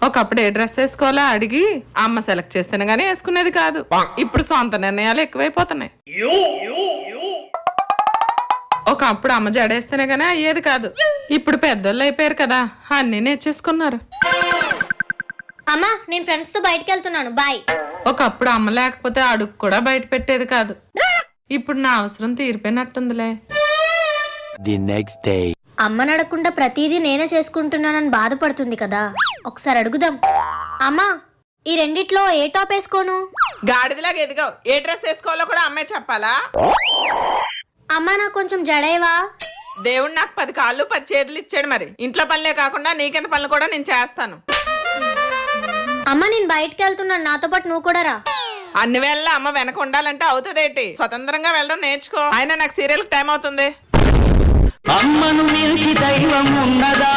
ఒకప్పుడు ఏ డ్రెస్ వేసుకోవాలో అడిగి అమ్మ సెలెక్ట్ చేస్తేనే గానీ వేసుకునేది కాదు. ఇప్పుడు సొంత నిర్ణయాలు ఎక్కువైపోతున్నాయి. ఒకప్పుడు అమ్మ జడేస్తేనే గానీ అయ్యేది కాదు. ఇప్పుడు పెద్దోళ్ళు అయిపోయారు కదా, అన్నీ నేర్చేసుకున్నారు. అమ్మా నేను ఫ్రెండ్స్ తో బయటకు వెళ్తున్నాను, బాయ్. ఒకప్పుడు అమ్మ లేకపోతే అడుగు కూడా బయట పెట్టేది కాదు. ఇప్పుడు నా అవసరం తీరిపోయినట్టుందిలే. అమ్మని అడగకుండా ప్రతిదీ నేనే చేసుకుంటున్నానని బాధపడుతుంది కదా, ఒకసారి అడుగుదాం. అమ్మా ఈ రెండిట్లో ఏ టాప్ వేసుకోను? గాడిదలాగా ఎదిగావు, ఏ డ్రెస్ వేసుకోవాలో కూడా అమ్మే చెప్పాలా? అమ్మా నాకు కొంచెం జడేవా? దేవుడు నాకు 10 కాళ్ళు 10 చేతులు ఇచ్చాడు, మరి ఇంట్లో పనులే కాకుండా నీకెంత పనులు కూడా నేను చేస్తాను. అమ్మ నేను బయటకు వెళ్తున్నాను, నాతో పాటు నువ్వు కూడా రా. అన్ని వేళ అమ్మ వెనక ఉండాలంటే అవుతుందేంటి? స్వతంత్రంగా వెళ్ళడం నేర్చుకో. ఆయన నాకు సీరియల్ టైం అవుతుంది. అమ్మను మించి దైవం ఉన్నదా?